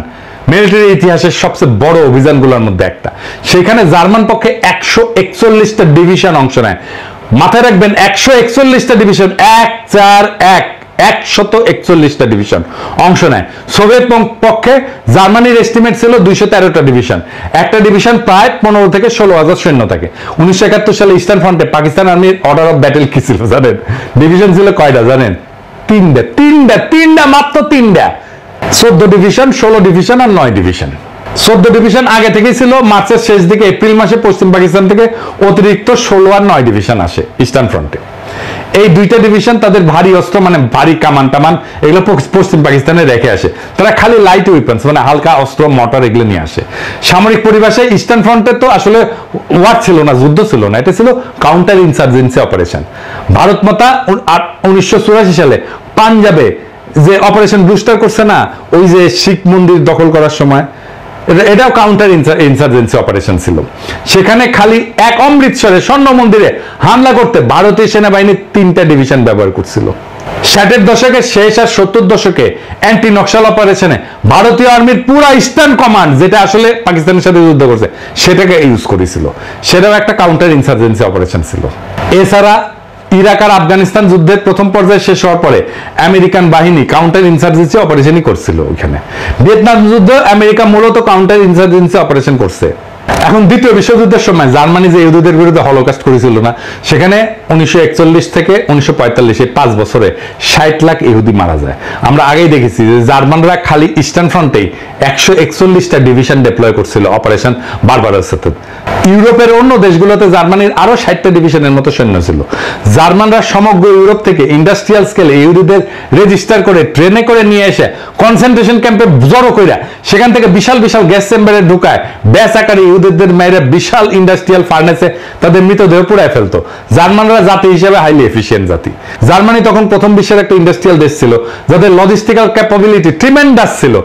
মিলিটারি ইতিহাসের সবচেয়ে বড় অভিযানগুলোর মধ্যে একটা। সেখানে জার্মান পক্ষে 141টা ডিভিশন অংশ নেয়। মাথায় রাখবেন 141টা ডিভিশন, 141টা ডিভিশন অংশ নেয়। সোভিয়েত পক্ষে জার্মানির এস্টিমেট ছিল 213টা ডিভিশন, একটা ডিভিশন প্রায় 15 থেকে 16,000 সৈন্য থাকে। 1971 সালে ইস্টার্ন ফ্রন্টে পাকিস্তান আর্মির অর্ডার অফ ব্যাটেল কি ছিল জানেন? ডিভিশন ছিল কয়টা জানেন? তিনটা মাত্র 14 ডিভিশন, 16 ডিভিশন আর 9 ডিভিশন। 14 ডিভিশন আগে থেকেই ছিল, মার্চের শেষ দিকে এপ্রিল মাসে পশ্চিম পাকিস্তান থেকে অতিরিক্ত 16 আর 9 ডিভিশন আসে ইস্টার্ন ফ্রন্টে। এই দুইটা ডিভিশন তাদের ভারী অস্ত্র মানে ভারী কামান টামান এগুলো পশ্চিম পাকিস্তানে রেখে আসে। তারা খালি লাইট উইপন্স মানে হালকা অস্ত্র মোটর এগুলো নিয়ে আসে। সামরিক পরিভাষে ইস্টার্ন ফ্রন্টে তো আসলে ওয়ার ছিল না, যুদ্ধ ছিল না, এটা ছিল কাউন্টার ইনসার্জেন্সি অপারেশন। ভারত মাতা 1984 সালে পাঞ্জাবে যে অপারেশন বুস্টার করছে না, ওই যে শিখ মন্দির দখল করার সময়, এটাও কাউন্টার ইনসার্জেন্সি অপারেশন ছিল। সেখানে খালি এক অমৃতসরে স্বর্ণ মন্দিরে হামলা করতে ভারতীয় সেনাবাহিনী 3টা ডিভিশন ব্যবহার করছিল। 60-এর দশকের শেষ আর 70 দশকে অ্যান্টি নকশাল অপারেশনে ভারতীয় আর্মির পুরা ইস্টার্ন কমান্ড, যেটা আসলে পাকিস্তানের সাথে যুদ্ধ করছে, সেটাকে ইউজ করেছিল। সেটাও একটা কাউন্টার ইনসার্জেন্সি অপারেশন ছিল। এছাড়া ইরাক আর আফগানিস্তান যুদ্ধের প্রথম পর্যায়ে শেষ হওয়ার পরে আমেরিকান বাহিনী কাউন্টার ইনসার্জেন্সি অপারেশনই করছিল ওইখানে। ভিয়েতনাম যুদ্ধ আমেরিকা মূলত কাউন্টার ইনসার্জেন্সি অপারেশন করছে। এখন দ্বিতীয় বিশ্বযুদ্ধের সময় জার্মানি যে ইহুদিদের বিরুদ্ধে হলোকাস্ট করেছিল না, সেখানে 1941 থেকে 1945 এই 5 বছরে 60 লাখ ইহুদি মারা যায়। আমরা আগেই দেখেছি যে জার্মানরা খালি ইস্টার্ন ফ্রন্টেই 141টা ডিভিশন ডিপ্লয় করছিল অপারেশন বারবারাসে। ইউরোপের অন্য দেশগুলোতে জার্মানির আরো 60টা ডিভিশনের মতো সৈন্য ছিল। জার্মানরা সমগ্র ইউরোপ থেকে ইন্ডাস্ট্রিয়াল স্কেলে ইহুদিদের রেজিস্টার করে ট্রেনে করে নিয়ে এসে কনসেন্ট্রেশন ক্যাম্পে জড়ো কইরা সেখান থেকে বিশাল বিশাল গ্যাস চেম্বারে ঢুকায় ব্যাস আকারে ইহুদিদের মেয়েরা বিশাল ইন্ডাস্ট্রিয়াল ফার্নেসে তাদের মৃতদেহ পুড়ায় ফেলতো। জার্মানরা জাতি হিসেবে হাইলি এফিশিয়েন্ট জাতি। জার্মানি তখন প্রথম বিশ্বের একটা ইন্ডাস্ট্রিয়াল দেশ ছিল, যাদের লজিস্টিক্যাল ক্যাপাবিলিটি ট্রিমেন্ডাস ছিল।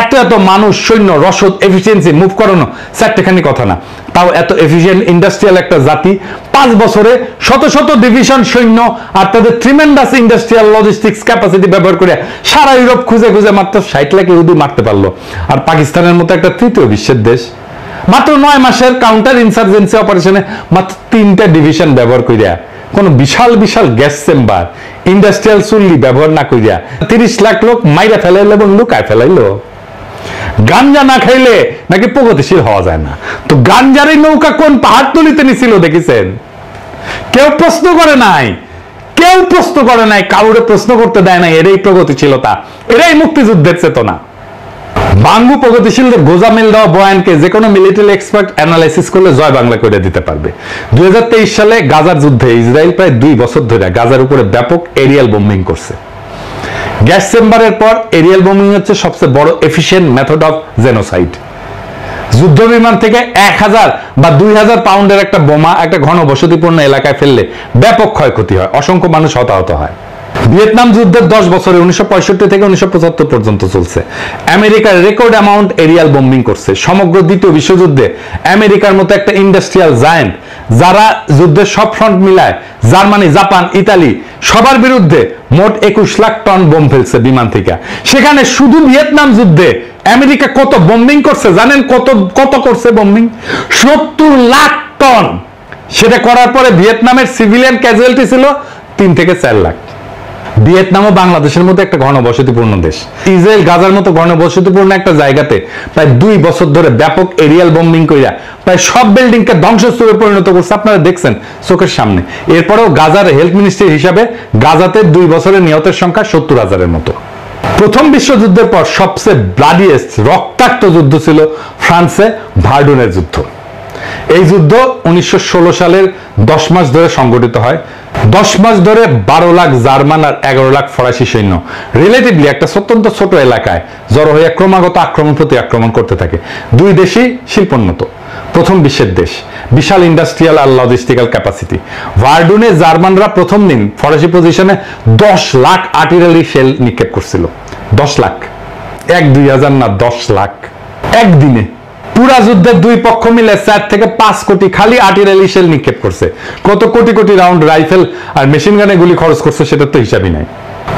এত মানুষ, সৈন্য, রসদ, এফিসিয়েন্সি, মুভ করানো চারটেখানি কথা না, তাও এত এফিশিয়েন্ট ইন্ডাস্ট্রিয়াল একটা জাতি 5 বছরে শত শত ডিভিশন সৈন্য আর তাদের ট্রিমেন্ডাস ইন্ডাস্ট্রিয়াল লজিস্টিক্স ক্যাপাসিটি ব্যবহার করে সারা ইউরোপ খুঁজে খুঁজে মাত্র 60 লাখ ইহুদি মারতে পারলো। আর পাকিস্তানের মতো একটা তৃতীয় বিশ্বের দেশ মাত্র 9 মাসের কাউন্টার ইনসার্জেন্সি অপারেশনে মাত্র 3টা ডিভিশন ব্যবহার করিয়া, কোন বিশাল বিশাল গ্যাস চেম্বার, ইন্ডাস্ট্রিয়াল চুল্লি ব্যবহার না করিয়া 30 লাখ লোক মাইরা ফেলাইলো এবং লুকায় ফেলাইলো। গাঞ্জা না খাইলে নাকি প্রগতিশীল হওয়া যায় না। তো গাঞ্জার এই নৌকা কোন পাহাড়তলিতে নিছিল দেখেছেন? কেউ প্রশ্ন করে নাই, কেউ প্রশ্ন করে নাই, কাউরে প্রশ্ন করতে দেয় নাই। এরাই প্রগতিশীলতা, এরাই মুক্তিযুদ্ধের চেতনা। বাঙ্গু প্রগতিশীলদের গোজামিল দেওয়া বয়ানকে যে কোনো মিলিটারি এক্সপার্ট অ্যানালাইসিস করলে জয় বাংলা করে দিতে পারবে। 2023 সালে গাজার যুদ্ধে ইসরায়েল প্রায় 2 বছর ধরে গাজার উপরে ব্যাপক এরিয়াল বোম্বিং করছে। গ্যাস চেম্বারের পর এরিয়াল বোম্বিং হচ্ছে সবচেয়ে বড় এফিশিয়েন্ট মেথড অফ জেনোসাইড। যুদ্ধ বিমান থেকে 1000 বা 2000 পাউন্ডের একটা বোমা একটা ঘনবসতিপূর্ণ এলাকায় ফেললে ব্যাপক ক্ষয়ক্ষতি হয়, অসংখ্য মানুষ হতাহত হয়। ভিয়েতনাম যুদ্ধের 10 বছরে 1965 থেকে 1975 পর্যন্ত চলছে। আমেরিকার রেকর্ড অ্যামাউন্ট এরিয়াল বোম্বিং করছে। সমগ্র দ্বিতীয় বিশ্বযুদ্ধে আমেরিকার মতো একটা ইন্ডাস্ট্রিয়াল জায়ান্ট, যারা যুদ্ধের সব ফ্রন্ট মিলায় জার্মানি, জাপান, ইতালি সবার বিরুদ্ধে মোট 21 লাখ টন বোম ফেলছে বিমান থেকে। সেখানে শুধু ভিয়েতনাম যুদ্ধে আমেরিকা কত বোম্বিং করছে জানেন? কত করছে বোম্বিং? 70 লাখ টন। সেটা করার পরে ভিয়েতনামের সিভিলিয়ান ক্যাজুয়ালিটি ছিল 3 থেকে 4 লাখ। ভিয়েতনাম ও বাংলাদেশের মতো একটা ঘনবসতিপূর্ণ দেশ, ইসরায়েল গাজার মতো ঘনবসতিপূর্ণ একটা জায়গাতে প্রায় 2 বছর ধরে ব্যাপক এরিয়াল বোম্বিং কইরা প্রায় সব বিল্ডিংকে ধ্বংসস্তূপে পরিণত করছে। আপনারা দেখছেন চোখের সামনে। এরপরেও গাজার হেলথ মিনিস্ট্রি হিসাবে গাজাতে 2 বছরে নিহতের সংখ্যা 70,000-এর মতো। প্রথম বিশ্বযুদ্ধের পর সবচেয়ে ব্লাডিয়েস্ট রক্তাক্ত যুদ্ধ ছিল ফ্রান্সে ভার্ডুনের যুদ্ধ। এই যুদ্ধ 1916 সালের 10 মাস ধরে সংগঠিত হয়। 10 মাস ধরে 12 লাখ জার্মান আর 11 লাখ ফরাসি সৈন্য রিলেটিভলি একটা অত্যন্ত ছোট এলাকায় জড়ো হয়ে ক্রমাগত আক্রমণ প্রতি আক্রমণ করতে থাকে। 2 দেশই শিল্পোন্নত, প্রথম বিশ্বের দেশ, বিশাল ইন্ডাস্ট্রিয়াল আর লজিস্টিক্যাল ক্যাপাসিটি। ভার্ডুনে জার্মানরা প্রথম দিন ফরাসি পজিশনে 10 লাখ আর্টিলারি শেল নিক্ষেপ করছিল। 10 লাখ, 1-2 হাজার না, 10 লাখ একদিনে। পুরা যুদ্ধের 2 পক্ষ মিলে 4 থেকে 5 কোটি খালি আর্টিলারি শেল নিক্ষেপ করছে। কত কোটি কোটি রাউন্ড রাইফেল আর মেশিন গানে গুলি খরচ করছে সেটা তো হিসাবই নাই।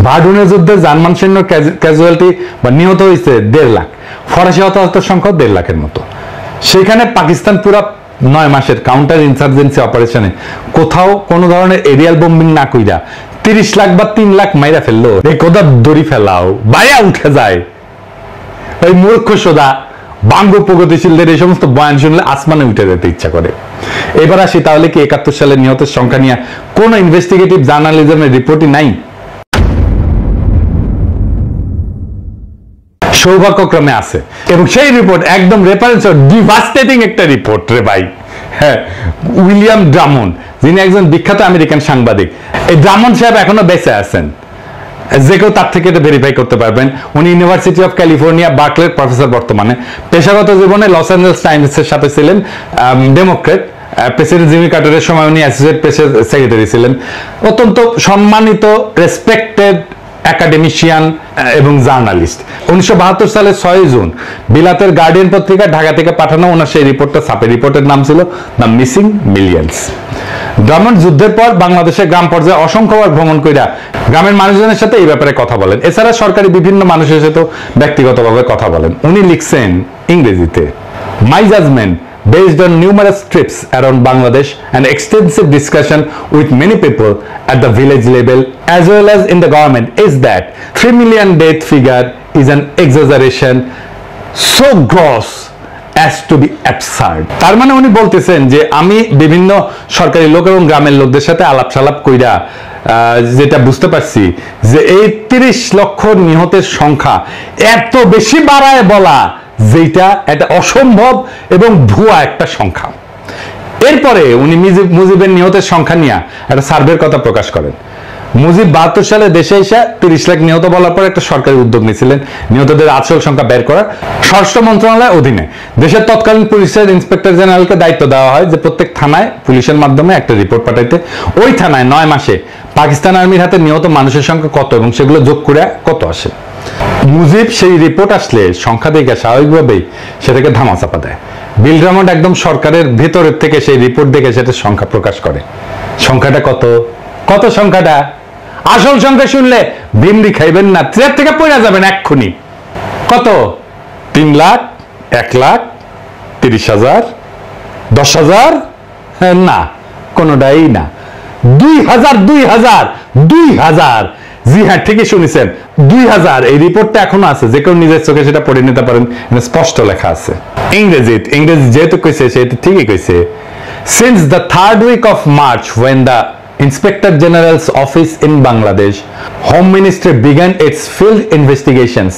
ভার্ডুনের যুদ্ধে জার্মান সৈন্য ক্যাজুয়ালিটি বা নিহত হয়েছে 1.5 লাখ, ফরাসি হতাহতের সংখ্যা 1.5 লাখের মতো। সেখানে পাকিস্তান পুরা 9 মাসের কাউন্টার ইনসার্জেন্সি অপারেশনে কোথাও কোনো ধরনের এরিয়াল বোম্বিং না কইরা 30 লাখ বা 3 লাখ মাইরা ফেললো। এই কথা দড়ি ফেলাও বায়া উঠে যায়। এই মূর্খ সোদা বাঙ্গু প্রগতিশীলদের এই সমস্ত বয়ান শুনলে আসমানে উঠে যেতে ইচ্ছা করে। এবার আসি, তাহলে কি 71 সালের নিহতের সংখ্যা নিয়ে কোন ইনভেস্টিগেটিভ জার্নালিজমের রিপোর্টই নাই? সৌভাগ্যক্রমে আছে এবং সেই রিপোর্ট একদম রেফারেন্স ডিভাস্টেটিং একটা রিপোর্ট রে ভাই। হ্যাঁ, উইলিয়াম ড্রামন্ড, যিনি একজন বিখ্যাত আমেরিকান সাংবাদিক, এই ড্রামন্ড সাহেব এখনো বেঁচে আছেন, যে কেউ তার থেকে এটা ভেরিফাই করতে পারবেন। উনি ইউনিভার্সিটি অফ ক্যালিফোর্নিয়া বার্কলের প্রফেসর বর্তমানে। পেশাগত জীবনে লস অ্যাঞ্জেলস টাইমসের সাথে ছিলেন ডেমোক্রেট। প্রেসিডেন্ট জিমি কার্টারের সময় উনি অ্যাসোসিয়েট প্রেসের সেক্রেটারি ছিলেন। অত্যন্ত সম্মানিত রেসপেক্টেড একাডেমিশিয়ান এবং জার্নালিস্ট। 1972 সালের 6 জুন বিলাতের গার্ডিয়ান পত্রিকা ঢাকা থেকে পাঠানো ওনার সেই রিপোর্টটা ছাপে। রিপোর্টের নাম ছিল দ্য মিসিং মিলিয়ন্স। ড্রামন্ড যুদ্ধের পর বাংলাদেশের গ্রাম পর্যায়ে অসংখ্যবার ভ্রমণ কইরা গ্রামের মানুষজনের সাথে এই ব্যাপারে কথা বলেন। এছাড়া সরকারি বিভিন্ন মানুষের সাথে ব্যক্তিগতভাবে কথা বলেন। উনি লিখছেন ইংরেজিতে, মাই judgement based on numerous trips around Bangladesh and extensive discussion with many people at the village level as well as in the government is that 3 million death figure is an exaggeration so gross as to be absurd. তার মানে উনি বলতেছেন যে আমি বিভিন্ন সরকারি লোক এবং গ্রামের লোকদের সাথে আলাপ সালাপ কইরা যেটা বুঝতে পারছি যে এই 30 লক্ষ নিহতের সংখ্যা এত বেশি বাড়ায় বলা যেটা একটা অসম্ভব এবং ভুয়া একটা সংখ্যা। এরপরে উনি মুজিবের নিহতের সংখ্যা নিয়ে একটা সার্ভের কথা প্রকাশ করেন। মুজিব 72 সালে দেশে এসে 30 লাখ নিহত বলার পর একটা সরকারি উদ্যোগ নিয়েছিলেন নিহতদের আসল সংখ্যা বের করার। স্বরাষ্ট্র মন্ত্রণালয়ের অধীনে দেশের তৎকালীন পুলিশের ইন্সপেক্টর জেনারেলকে দায়িত্ব দেওয়া হয় যে প্রত্যেক থানায় পুলিশের মাধ্যমে একটা রিপোর্ট পাঠাইতে। ওই থানায় 9 মাসে পাকিস্তান আর্মির হাতে নিহত মানুষের সংখ্যা কত এবং সেগুলো যোগ করে কত আসে। মুজিব সেই রিপোর্ট আসলে সংখ্যা দেখে স্বাভাবিকভাবেই সেটাকে ধামাচাপা দেয়। বিল ড্রামন্ড একদম সরকারের ভেতরের থেকে সেই রিপোর্ট দেখে সেটা সংখ্যা প্রকাশ করে। সংখ্যাটা কত? কত সংখ্যাটা? আসল সংখ্যা শুনলে ভিমরি খাইবেন না, চেয়ার থেকে পড়ে যাবেন এক্ষুনি। কত? 3 লাখ, 1 লাখ, 30,000, 10,000? না, কোনোটাই না। 2,000 জি হ্যাঁ, ঠিকই শুনেছেন, 2000। এই রিপোর্টটা এখনো আছে, যে কেউ নিজের চোখে সেটা পড়ে নিতে পারেন, স্পষ্ট লেখা আছে। ইংরেজি যেহেতু কইছে সেটা ঠিকই কইছে। Since the 3rd week of March when the Inspector General's office in Bangladesh Home Ministry began its field investigations,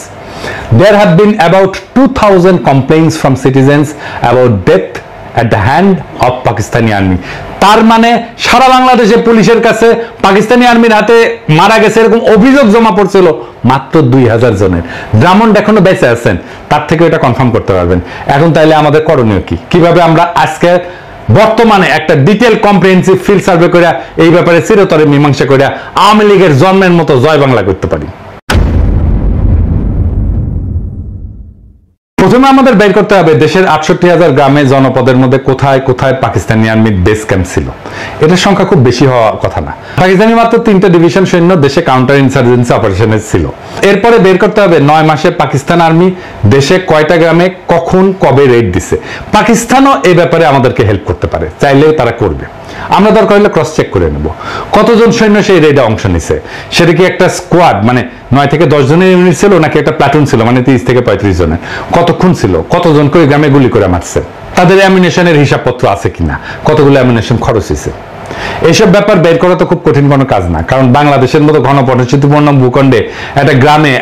there have been about 2,000 complaints from citizens about death at the hand of Pakistani army. তার মানে সারা বাংলাদেশে পুলিশের কাছে পাকিস্তানি আর্মির হাতে মারা গেছে এরকম অভিযোগ জমা পড়ছিল মাত্র 2000 জনের। ড্রামন্ড এখনো বেঁচে আছেন, তার থেকে এটা কনফার্ম করতে পারবেন। এখন তাইলে আমাদের করণীয় কি? কিভাবে আমরা আজকে বর্তমানে একটা ডিটেল কম্প্রিহেন্সিভ ফিল্ড সার্ভে করে এই ব্যাপারে চিরতরে মীমাংসা করে আওয়ামী লীগের জন্মের মতো জয় বাংলা করতে পারি? প্রথমে আমাদের বের করতে হবে দেশের 68,000 গ্রামে জনপদের মধ্যে কোথায় কোথায় পাকিস্তানি আর্মির বেস ক্যাম্প ছিল। এটার সংখ্যা খুব বেশি হওয়ার কথা না। পাকিস্তানি মাত্র 3টা ডিভিশন সৈন্য দেশে কাউন্টার ইনসার্জেন্সি অপারেশনে ছিল। এরপরে বের করতে হবে 9 মাসে পাকিস্তান আর্মি দেশে কয়টা গ্রামে কখন কবে রেড দিছে। পাকিস্তানও এই ব্যাপারে আমাদেরকে হেল্প করতে পারে, চাইলেও তারা করবে। আমরা দরকার হলে ক্রস চেক করে নেব কতজন সৈন্য সেই রেডে অংশ নিছে। সেটা কি একটা স্কোয়াড মানে 9 থেকে 10 জনের ইউনিট ছিল, নাকি একটা প্লাটুন ছিল মানে 30 থেকে 35 জনের? কতক্ষণ ছিল, কতজন করে গ্রামে গুলি করে মারছে, তাদের অ্যামিনেশনের হিসাবপত্র আছে কিনা, কতগুলো অ্যামিনেশন খরচ হয়েছে। এইসব ব্যাপার বের করা তো খুব কঠিন কোনো কাজ না, কারণ বাংলাদেশের মতো ঘন পরিস্থিতিপূর্ণ ভূখণ্ডে একটা গ্রামে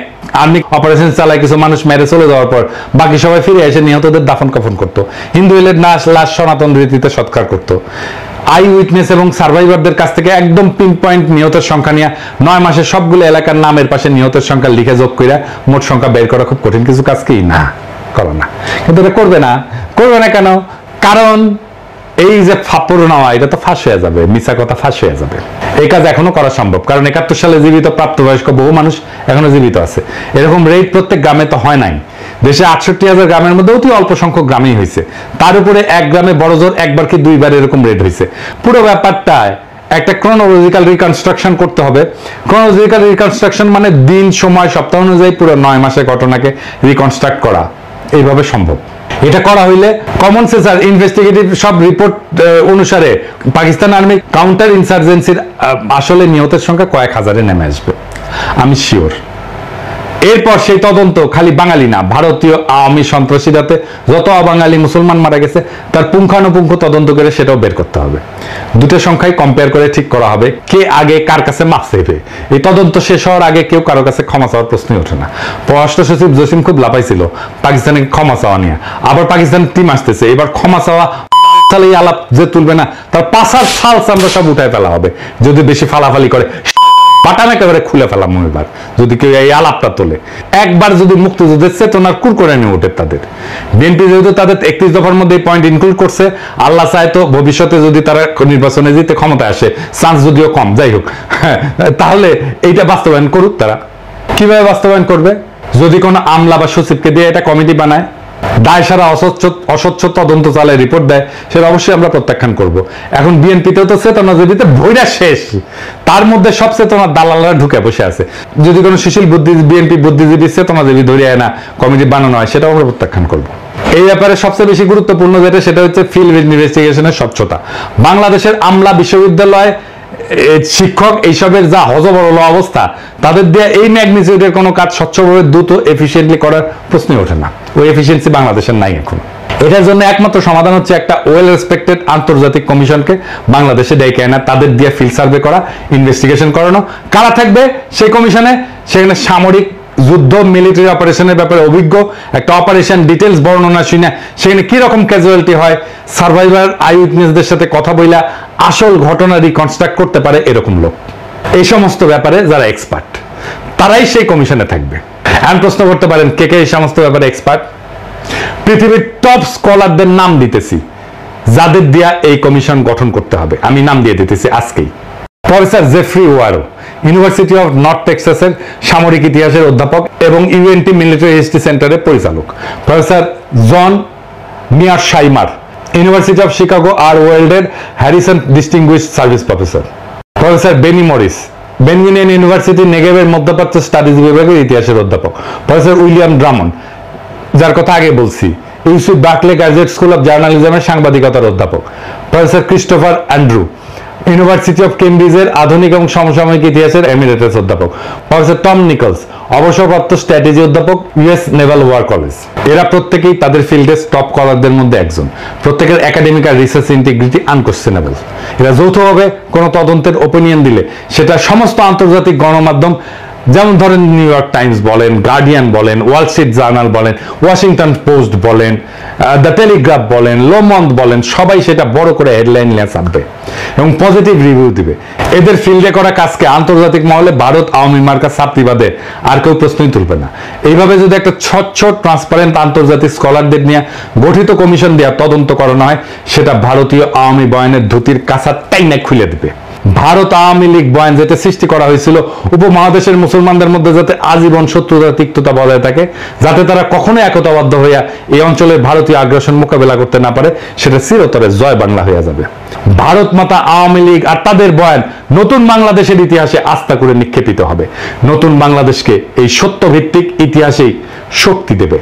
আর্মি অপারেশন চালায় কিছু মানুষ মেরে চলে যাওয়ার পর বাকি সবাই ফিরে এসে নিহতদের দাফন কাফন করতো, হিন্দু এলের লাশ সনাতন রীতিতে সৎকার করতো। আই উইটনেস এবং সার্ভাইভারদের কাছ থেকে একদম পিন পয়েন্ট নিহতের সংখ্যা নিয়ে 9 মাসে সবগুলো এলাকার নামের পাশে নিহতের সংখ্যা লিখে যোগ করে মোট সংখ্যা বের করা খুব কঠিন কিছু কাজ কি না, করো না। কিন্তু এটা করবে না কেন? কারণ এই যে ফাপড় নেওয়া এটা তো ফাঁস হয়ে যাবে, মিছা কথা ফাঁস হয়ে যাবে। এই কাজ এখনো করা সম্ভব, কারণ 71 সালে জীবিত প্রাপ্তবয়স্ক বহু মানুষ এখনো জীবিত আছে। এরকম রেড প্রত্যেক গ্রামে তো হয় নাই। দেশে 68,000 গ্রামের মধ্যে অতি অল্প সংখ্যক গ্রামেই হয়েছে। তার উপরে এক গ্রামে বড় জোর একবার কি 2বার এরকম রেড হয়েছে। পুরো ব্যাপারটা একটা ক্রোনোলজিক্যাল রিকনস্ট্রাকশন করতে হবে। ক্রোনোলজিক্যাল রিকনস্ট্রাকশন মানে দিন সময় সপ্তাহ অনুযায়ী পুরো 9 মাসের ঘটনাকে রিকনস্ট্রাক্ট করা এইভাবে সম্ভব। এটা করা হইলে কমন সেন্স আর ইনভেস্টিগেটিভ সব রিপোর্ট অনুসারে পাকিস্তান আর্মি কাউন্টার ইনসার্জেন্সির আসলে নিহতের সংখ্যা কয়েক হাজারে নেমে আসবে, আমি শিওর। এরপর সেই তদন্ত খালি বাঙালি না, ভারতীয় আওয়ামী সন্ত্রাসীরাতে যত অবাঙালি মুসলমান মারা গেছে তার পুঙ্খানুপুঙ্খ তদন্ত করে সেটাও বের করতে হবে। দুটো সংখ্যায় কম্পেয়ার করে ঠিক করা হবে কে আগে কার কাছে মাপ চাইবে। এই তদন্ত শেষ হওয়ার আগে কেউ কারো কাছে ক্ষমা চাওয়ার প্রশ্নই ওঠে না। পররাষ্ট্র সচিব জসিম খুব লাপাইছিল পাকিস্তানে ক্ষমা চাওয়া নিয়ে, আবার পাকিস্তানের টিম আসতেছে, এবার ক্ষমা চাওয়া তাহলে এই আলাপ যে তুলবে না তার পাশার সাল চামড়া সব উঠায় ফেলা হবে। যদি বেশি ফালাফালি করে বাটাম একেবারে খুলে ফেলাম এবার যদি কেউ এই আলাপটা তোলে। একবার যদি মুক্তিযুদ্ধের চেতনার কুর করে নিয়ে ওঠে তাদের। বিএনপি যেহেতু তাদের 31 দফার মধ্যে এই পয়েন্ট ইনক্লুড করছে, আল্লাহ চায় তো ভবিষ্যতে যদি তারা নির্বাচনে জিতে ক্ষমতায় আসে, চান্স যদিও কম, যাই হোক, তাহলে এইটা বাস্তবায়ন করুক। তারা কিভাবে বাস্তবায়ন করবে? যদি কোনো আমলা বা সচিবকে দিয়ে এটা কমিটি বানায়, দায় সারা অস্বচ্ছ তদন্ত চালায় রিপোর্ট দেয়, সেটা অবশ্যই আমরা প্রত্যাখ্যান করব। এখন বিএনপিতেও তো চেতনাজীবীতে ভৈরা শেষ, তার মধ্যে সব চেতনার দালালরা ঢুকে বসে আছে। যদি কোনো সুশীল বিএনপি বুদ্ধিজীবী চেতনাজীবী ধরিয়ে না কমিটি বানানো হয়, সেটাও আমরা প্রত্যাখ্যান করব। এই ব্যাপারে সবচেয়ে বেশি গুরুত্বপূর্ণ যেটা, সেটা হচ্ছে ফিল্ড ইনভেস্টিগেশনের স্বচ্ছতা। বাংলাদেশের আমলা, বিশ্ববিদ্যালয়, শিক্ষক, এইসবের যা হজবরল অবস্থা, তাদের দিয়ে এই ম্যাগনিটিউডের কোনো কাজ স্বচ্ছভাবে দ্রুত এফিসিয়েন্টলি করার প্রশ্নই ওঠে না। ওই এফিসিয়েন্সি বাংলাদেশের নাই এখন। এটার জন্য একমাত্র সমাধান হচ্ছে একটা ওয়েল রেসপেক্টেড আন্তর্জাতিক কমিশনকে বাংলাদেশে ডেকে আনা, তাদের দিয়ে ফিল্ড সার্ভে করা, ইনভেস্টিগেশন করানো। কারা থাকবে সেই কমিশনে? সেখানে সামরিক যুদ্ধ, মিলিটারি অপারেশনের ব্যাপারে অভিজ্ঞ, একটা অপারেশন ডিটেলস বর্ণনা শুনে সেখানে কি রকম ক্যাজুয়ালিটি হয়, সার্ভাইভার আই উইটনেসদের সাথে কথা বইলা আসল ঘটনা রিকনস্ট্রাক্ট করতে পারে এরকম লোক। এই সমস্ত ব্যাপারে যারা এক্সপার্ট, তারাই সেই কমিশনে থাকবে। এখন প্রশ্ন করতে পারেন কে কে এই সমস্ত ব্যাপারে এক্সপার্ট? পৃথিবীর টপ স্কলারদের নাম দিতেছি, যাদের দিয়া এই কমিশন গঠন করতে হবে। আমি নাম দিয়ে দিতেছি আজকেই। Professor Geoffrey Wawro, university of North টেক্সাসের সামরিক ইতিহাসের অধ্যাপক এবং ইউএনটি মিলিটারি হিস্ট্রি সেন্টারের পরিচালক। Professor John Mearsheimer, university of Chicago আর ওয়ার্ল্ডের Harrison distinguished service professor. Professor Benny Morris, Ben Gurion university নেগেভের মধ্যপ্রাচ্য স্টাডিজ বিভাগের ইতিহাসের অধ্যাপক। প্রফেসর উইলিয়াম ড্রামন্ড, যার কথা আগে বলছি, UC Berkeley graduate school of জার্নালিজমের সাংবাদিকতার অধ্যাপক। Professor Christopher Andrew, university of কেমব্রিজের আধুনিক এবং সমসাময়িক ইতিহাসের এমিরেটাস অধ্যাপক। প্রফেসর টম নিকলস, অবসরপ্রাপ্ত স্ট্র্যাটেজি অধ্যাপক, ইউএস নেভাল ওয়ার কলেজ। এরা প্রত্যেকেই তাদের ফিল্ডের টপ স্কলারদের মধ্যে একজন। প্রত্যেকের একাডেমিক আর রিসার্চ ইন্টিগ্রিটি আনকোয়েশ্চেনেবল। এরা যৌথভাবে কোনো তদন্তের ওপিনিয়ন দিলে সেটা সমস্ত আন্তর্জাতিক গণমাধ্যম, যেমন ধরেন নিউ ইয়র্ক টাইমস বলেন, গার্ডিয়ান বলেন, ওয়াল স্ট্রিট জার্নাল বলেন, ওয়াশিংটন পোস্ট বলেন, দ্য টেলিগ্রাফ বলেন, লোমন্দ বলেন, সবাই সেটা বড় করে হেডলাইন নিয়ে ছাপবে এবং পজিটিভ রিভিউ দিবে। এদের ফিল্ডে করা কাজকে আন্তর্জাতিক মহলে ভারত আওয়ামী মার্কা ছাপতি বাদে আর কেউ প্রশ্নই তুলবে না। এইভাবে যদি একটা স্বচ্ছ ট্রান্সপারেন্ট আন্তর্জাতিক স্কলারদের নিয়ে গঠিত কমিশন দেওয়া তদন্ত করানো হয়, সেটা ভারতীয় আওয়ামী বয়ানের ধুতির কাছা টাইনা খুলে দেবে। ভারত আওয়ামী লীগ বয়ান যেটা সৃষ্টি করা হয়েছিল উপমহাদেশের মুসলমানদের মধ্যে যাতে আজীবন শত্রুতা তিক্ততা বজায় থাকে, যাতে তারা কখনো একতাবদ্ধ হইয়া এই অঞ্চলের ভারতীয় আগ্রাসন মোকাবেলা করতে না পারে, সেটা চিরতরে জয় বাংলা হয়ে যাবে। ভারত মাতা আওয়ামী লীগ আর তাদের বয়ান নতুন বাংলাদেশের ইতিহাসে আস্থা করে নিক্ষেপিত হবে। নতুন বাংলাদেশকে এই সত্যভিত্তিক ইতিহাসেই শক্তি দেবে,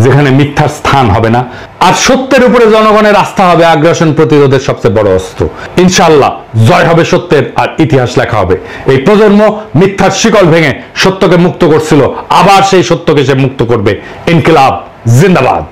যেখানে মিথ্যার স্থান হবে না, আর সত্যের উপরে জনগণের আস্থা হবে আগ্রাসন প্রতিরোধের সবচেয়ে বড় অস্ত্র। ইনশাআল্লাহ জয় হবে সত্যের, আর ইতিহাস লেখা হবে। এই প্রজন্ম মিথ্যার শিকল ভেঙে সত্যকে মুক্ত করছিল, আবার সেই সত্যকে সে মুক্ত করবে। ইনকিলাব জিন্দাবাদ।